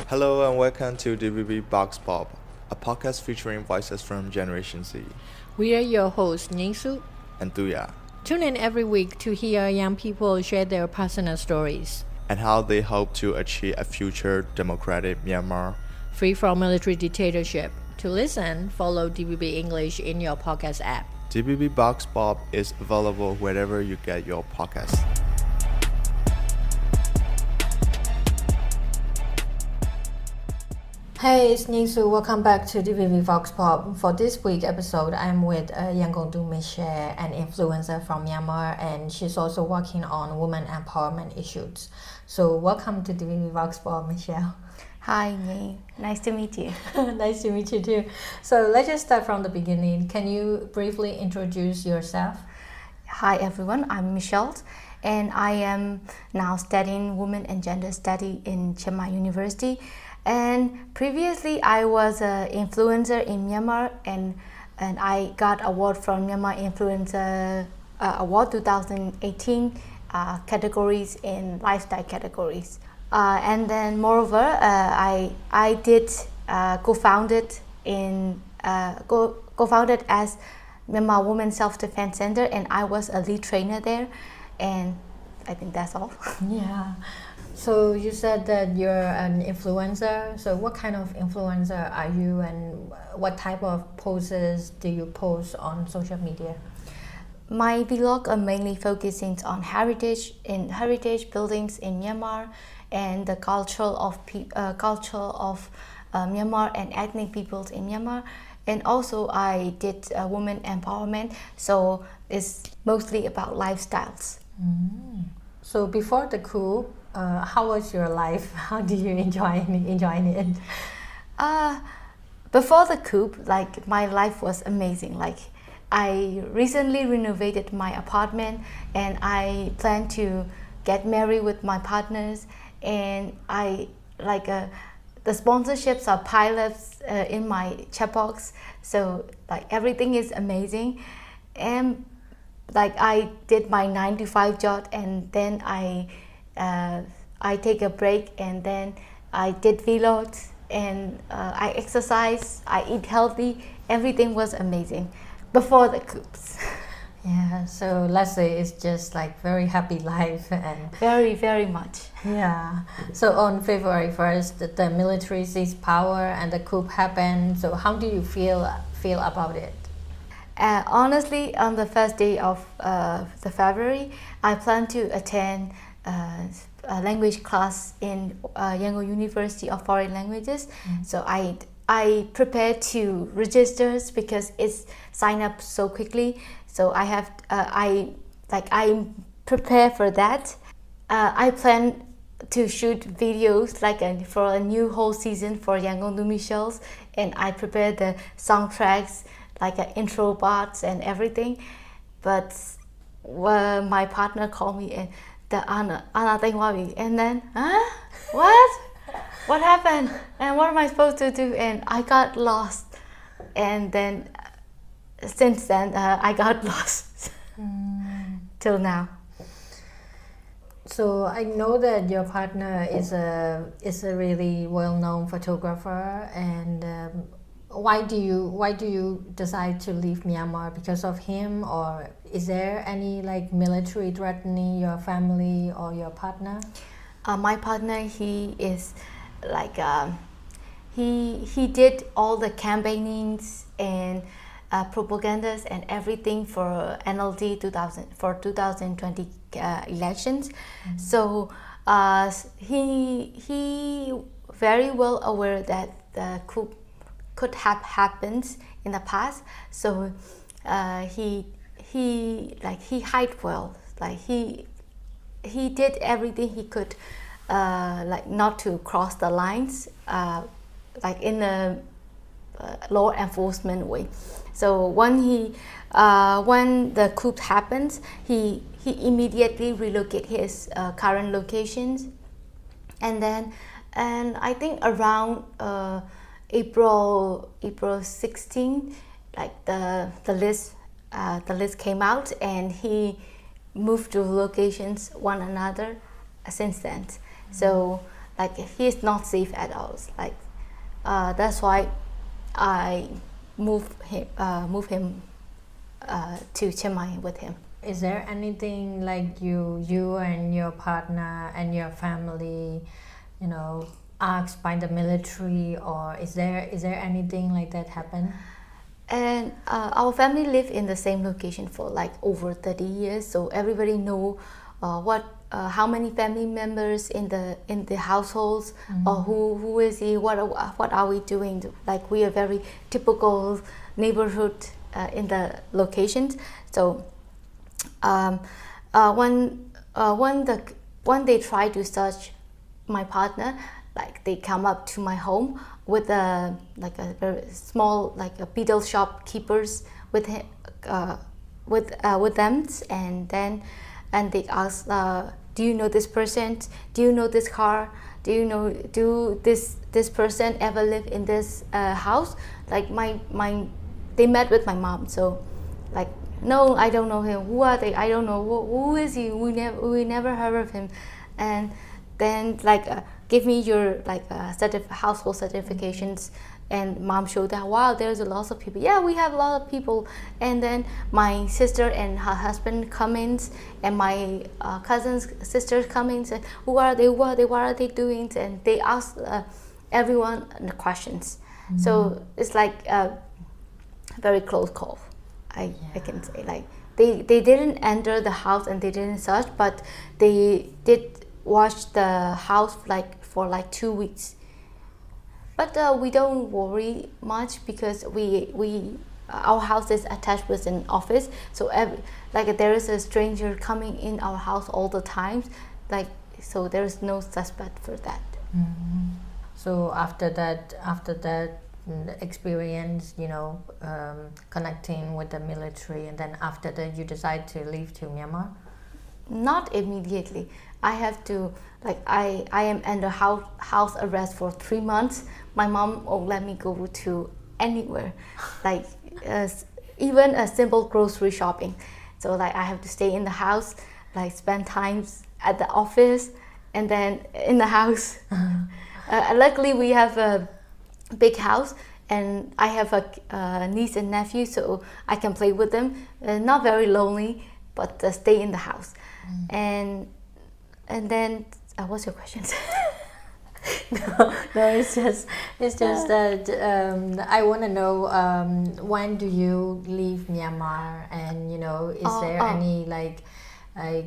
Hello and welcome to DVB Box Pop, a podcast featuring voices from Generation Z We are your hosts, Ningsu. and Duya, Tune in every week to hear young people share their personal stories, and how they hope to achieve a future democratic Myanmar. free from military dictatorship. To listen, follow DVB English in your podcast app. DVB Box Pop is available wherever you get your podcasts. Hey, it's Ningsu. Welcome back to DVB Vox Pop. For this week episode, I'm with Yangondu Michelle, an influencer from Myanmar, and she's also working on women empowerment issues. So welcome to DVB Vox Pop, Michelle. Hi, Nhi. Nice to meet you. Nice to meet you too. So let's just start from the beginning. Can you briefly introduce yourself? Hi, everyone. I'm Michelle, and I am now studying Women and Gender Study in Chiang Mai University. And previously, I was an influencer in Myanmar, and I got award from Myanmar Influencer Award 2018 categories in lifestyle categories. And then, moreover, I did co-founded as Myanmar Women Self-Defense Center, and I was a lead trainer there. And I think that's all. Yeah. So you said that you're an influencer. So what kind of influencer are you, and what type of poses do you post on social media? My blog are mainly focusing on heritage buildings in Myanmar and the culture of Myanmar and ethnic peoples in Myanmar. And also I did women empowerment, so it's mostly about lifestyles. So before the coup, how was your life? How did you enjoying it? Before the coup, like my life was amazing. Like I recently renovated my apartment, and I plan to get married with my partners. And I the sponsorships are pilots in my chat box. So like everything is amazing, and like I did my 9 to 5 job, and then I take a break, and then I did vlogs, and I exercise, I eat healthy. Everything was amazing before the coups. Yeah, so let's say it's just like very happy life and Very, very much. yeah. So on February 1st, the military seized power and the coup happened. So how do you feel about it? Honestly, on the first day of the February, I plan to attend a language class in Yangon University of Foreign Languages. So I prepared to register because it's signed up so quickly. So I have I prepare for that. I plan to shoot videos for a new whole season for Yangon Michelle's, and I prepared the soundtracks, like intro parts and everything. But my partner called me and Anna and then what happened, and what am I supposed to do? And I got lost, and then since then I got lost till now. So I know that your partner is a really well-known photographer, and why do you decide to leave Myanmar? Because of him, or is there any like military threatening your family or your partner? My partner, he is like he did all the campaignings and propagandas and everything for NLD 2020 elections. So he very well aware that the coup could have happened in the past. So he hid well. Like he did everything he could, like not to cross the lines, like in a law enforcement way. So when the coup happens, he immediately relocated his current locations, and I think around April 16, like the list came out, and he moved to locations one another since then. So like he is not safe at all. Like that's why I move him to Chiang Mai with him. Is there anything like you and your partner and your family, asked by the military, or is there anything like that happen? And our family live in the same location for like over 30 years, so everybody know how many family members in the households, or who is he, what are we doing. Like we are very typical neighborhood in the locations. So when they try to search my partner, like they come up to my home with a very small, like a beetle shop keepers with him, with them, and they ask, do you know this person? Do you know this car? Do this person ever live in this house? Like they met with my mom, so like, no, I don't know him. Who are they? I don't know. Who is he? We never heard of him. And then like give me your like household certifications. And mom showed that, wow, there's a lot of people. Yeah, we have a lot of people. And then my sister and her husband come in, and my cousin's sisters come in and say, who are they? What are they doing? And they ask everyone the questions. So it's like a very close call. I can say, like they didn't enter the house and they didn't search, but they did watch the house like for like 2 weeks. But we don't worry much because our house is attached with an office, so like there is a stranger coming in our house all the time, like, so there is no suspect for that. So after that experience, connecting with the military, and then after that you decide to leave to Myanmar? Not immediately. I have to, like, I am under house arrest for 3 months. My mom won't let me go to anywhere, like even a simple grocery shopping. So like I have to stay in the house, like spend times at the office and then in the house. Luckily we have a big house, and I have a niece and nephew, so I can play with them. Not very lonely, but stay in the house. And then what's your question? No, it's just that I want to know when do you leave Myanmar, and is there any like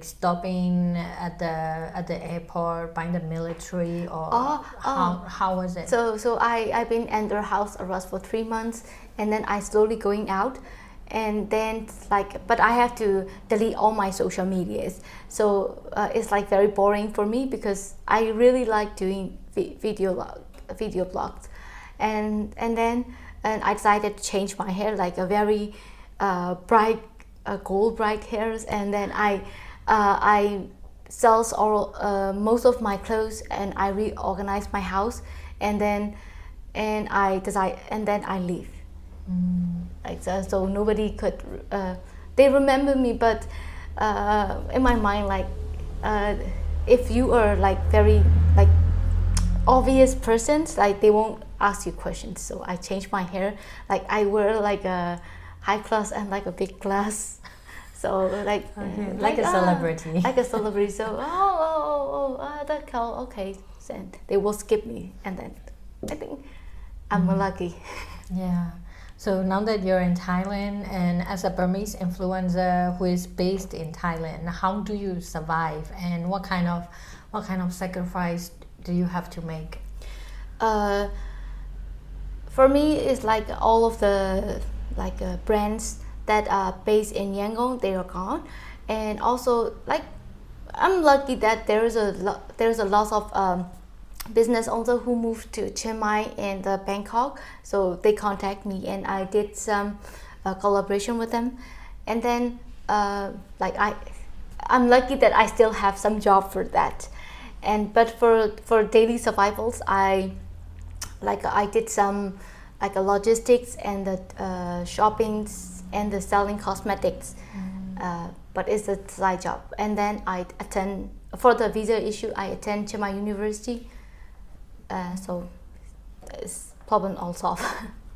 stopping at the airport by the military, or how was it? So I've been under house arrest for 3 months, and then I slowly going out, and then but I have to delete all my social medias. So it's like very boring for me because I really like doing video blogs, and then I decided to change my hair, like a very bright gold bright hairs, and then I sells all most of my clothes, and I reorganize my house, and then I leave. Like so nobody could they remember me, but in my mind, like if you are like very like obvious persons, like they won't ask you questions. So I changed my hair, like I wear like a high class and like a big glass, so like like a celebrity. Like a celebrity. So that call, okay, and they will skip me, and then I think I'm lucky. Yeah. So now that you're in Thailand, and as a Burmese influencer who is based in Thailand, how do you survive, and what kind of sacrifice do you have to make? For me, it's like all of the brands that are based in Yangon, they are gone, and also like I'm lucky that there's a lot of business owner who moved to Chiang Mai and Bangkok, so they contact me, and I did some collaboration with them, and then I'm lucky that I still have some job for that, but for daily survivals, I did some like a logistics and the shoppings and the selling cosmetics, but it's a side job, and then I attend for the visa issue. I attend Chiang Mai University. So it's problem all solved.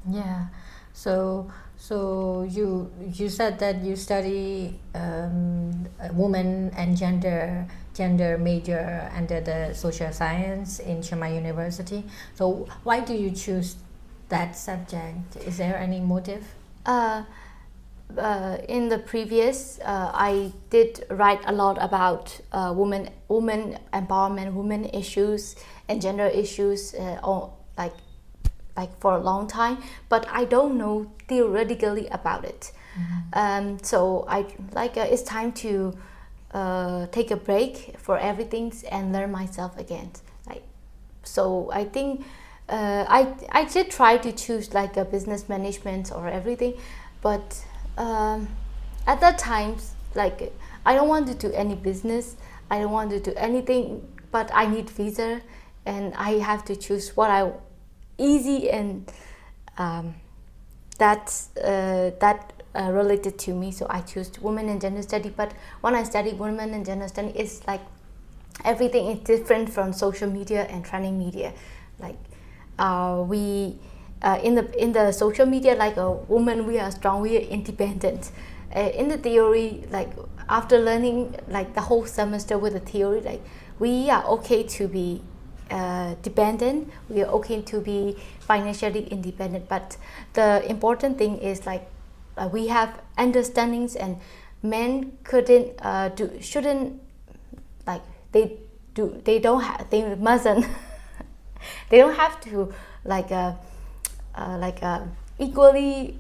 Yeah. So you said that you study woman and gender major under the social science in Chiang Mai University. So why do you choose that subject? Is there any motive? In the previous, I did write a lot about women empowerment, women issues, and gender issues, like for a long time. But I don't know theoretically about it. So I it's time to take a break for everything and learn myself again. So I think I did try to choose like a business management or everything, but at that time, like I don't want to do any business, I don't want to do anything, but I need visa, and I have to choose what I easy, and that's related to me. So I choose women and gender study. But when I study women and gender study, it's like everything is different from social media and trending media. Like we in the social media, like a woman, we are strong, we are independent. In the theory, like after learning like the whole semester with the theory, like we are okay to be dependent, we are okay to be financially independent. But the important thing is like we have understandings, and men shouldn't like they mustn't they don't have to equally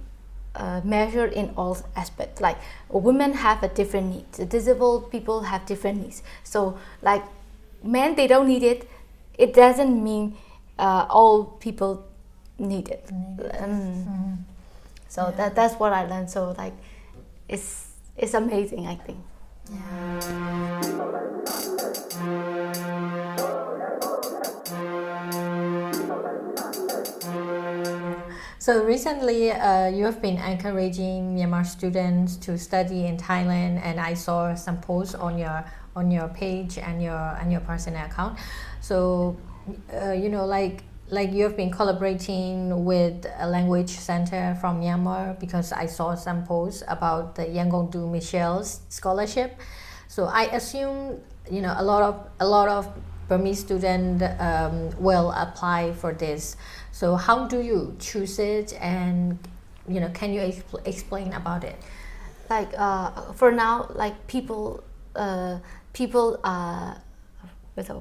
measured in all aspects. Like women have a different needs, disabled people have different needs. So like men, they don't need it. It doesn't mean all people need it. So Yeah. that's what I learned. So like it's amazing, I think. So recently, you have been encouraging Myanmar students to study in Thailand, and I saw some posts on your page and your personal account. So, like you have been collaborating with a language center from Myanmar, because I saw some posts about the Yangon Michel's scholarship. So I assume a lot of Burmese students will apply for this. So how do you choose it, and can you explain about it? Like for now, like people are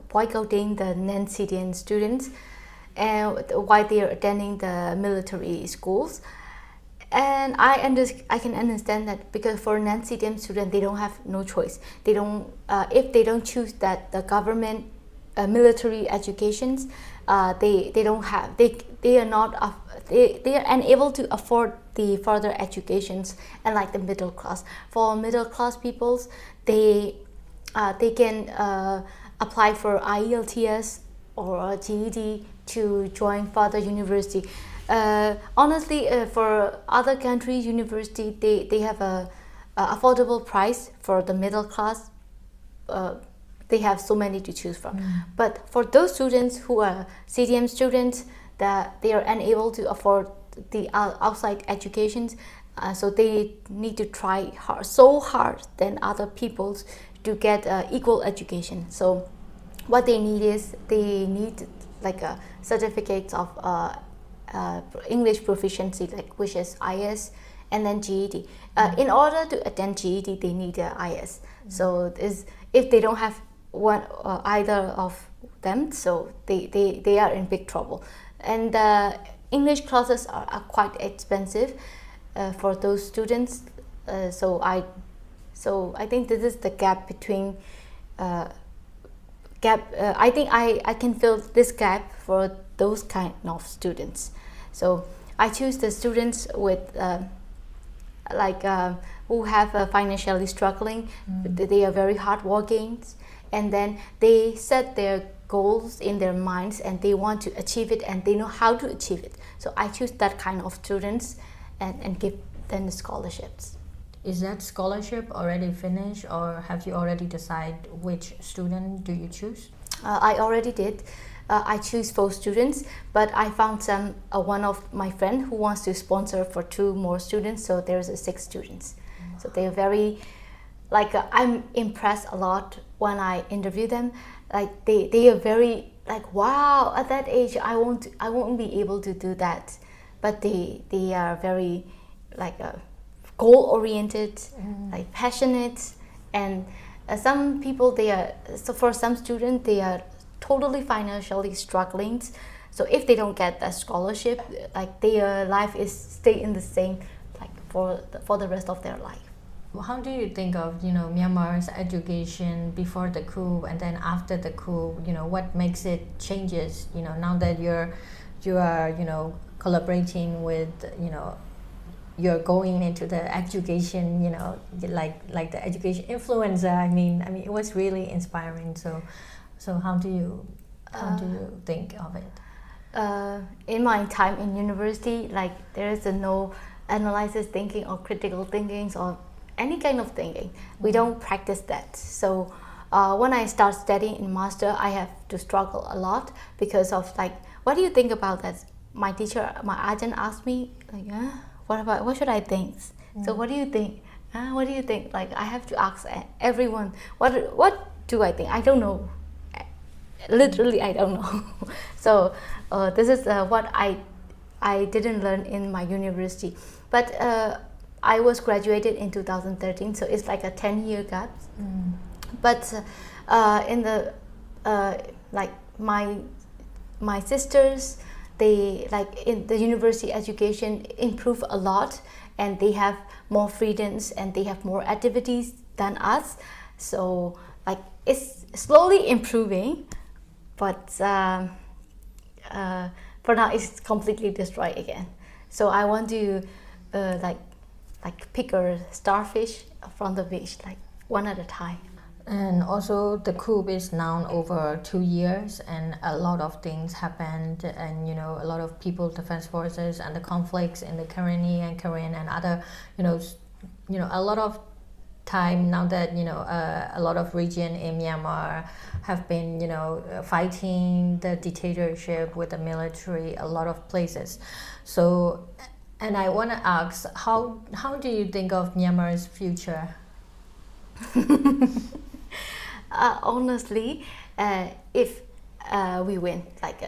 boycotting the non-citizen students, and while they are attending the military schools. And I can understand that, because for non-citizen students, they don't have no choice. They don't if they don't choose that the government military educations, they don't have, they are not they are unable to afford the further educations. And like the middle class, for middle class peoples, they can apply for IELTS or GED to join further university. Honestly, for other countries university, they have a affordable price. For the middle class, they have so many to choose from. But for those students who are CDM students, that they are unable to afford the outside educations, so they need to try so hard than other peoples to get equal education. So what they need is, they need like a certificate of English proficiency, like which is IS, and then GED. In order to attend GED, they need IS. So if they don't have one either of them, so they are in big trouble. And English classes are quite expensive for those students. So I think this is the gap between I think I can fill this gap for those kind of students. So I choose the students with who have financially struggling. They are very hardworking, and then they set their goals in their minds, and they want to achieve it, and they know how to achieve it. So I choose that kind of students and give them the scholarships. Is that scholarship already finished, or have you already decided which student do you choose? I already did. I choose 4 students, but I found one of my friend who wants to sponsor for 2 more students, so there's 6 students. So they're very, like I'm impressed a lot when I interview them. Like they are very like, wow, at that age I won't be able to do that, but they are very like goal oriented, like passionate, and some people for some students they are totally financially struggling. So if they don't get that scholarship, like their life is stay in the same like for the rest of their life. How do you think of Myanmar's education before the coup and then after the coup? What makes it changes? Now that you are collaborating with you're going into the education, like the education influencer. I mean, it was really inspiring. So how do you think of it? In my time in university, like there is no analysis thinking or critical thinking or any kind of thinking. We don't practice that. So when I start studying in master, I have to struggle a lot because of like, what do you think about that? My teacher, my agent asked me like, what should I think? So what do you think? What do you think? Like I have to ask everyone, what do I think? I don't know. Literally, I don't know. So this is what I didn't learn in my university. But I was graduated in 2013, so it's like a 10-year gap. But in the like my sisters, they like in the university education improve a lot, and they have more freedoms and they have more activities than us. So like it's slowly improving, but for now it's completely destroyed again. So I want to like pick a starfish from the beach, like one at a time. And also the coup is now over 2 years, and a lot of things happened, and a lot of people, defense forces, and the conflicts in the Karen and other, a lot of time now that a lot of region in Myanmar have been fighting the dictatorship with the military, a lot of places. So, and I want to ask, how do you think of Myanmar's future? Honestly, if we win, like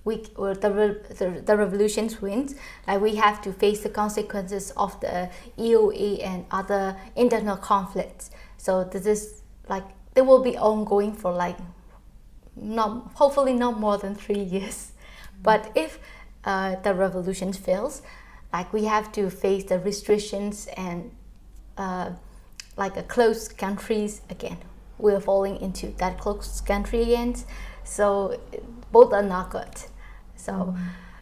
the revolutions wins, like we have to face the consequences of the EOA and other internal conflicts. So this is like they will be ongoing for like hopefully not more than 3 years. But if the revolution fails, like we have to face the restrictions and like a closed countries again. We're falling into that closed country again. So both are not good. So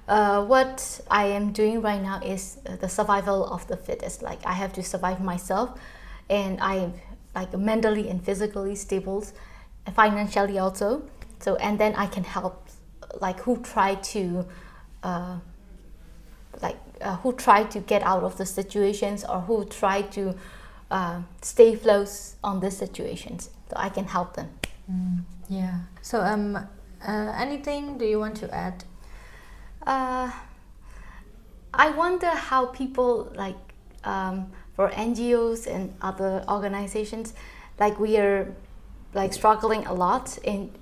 what I am doing right now is the survival of the fittest. Like I have to survive myself, and I'm like mentally and physically stable, and financially also. So and then I can help like who try to get out of the situations, or who try to stay close on these situations. So I can help them. Yeah. So anything do you want to add? I wonder how people like for NGOs and other organizations, like we are like struggling a lot in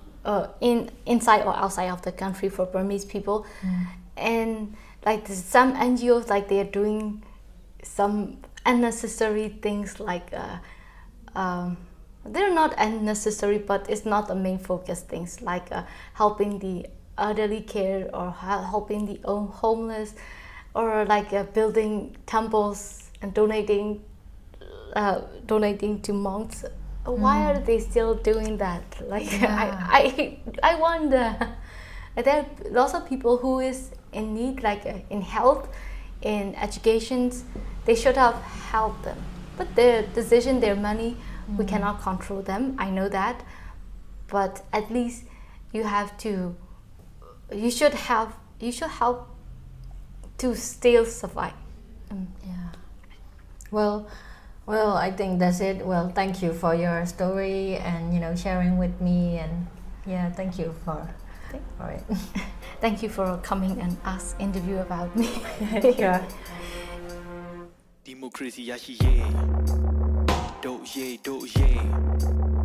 inside or outside of the country for Burmese people, and like some NGOs like they are doing some unnecessary things like they're not unnecessary, but it's not the main focus things like helping the elderly care, or helping the homeless, or like building temples and donating to monks. Why are they still doing that? Like I wonder. There are lots of people who is in need, like in health, in education. They should have helped them, but their decision, their money, we cannot control them. I know that, but at least you should help to still survive. Yeah. Well, I think that's it. Well, thank you for your story and sharing with me, and yeah, thank you for All right. Thank you for coming and ask interview about me. Sure. Democracy ရရှိရေးတို့ရေး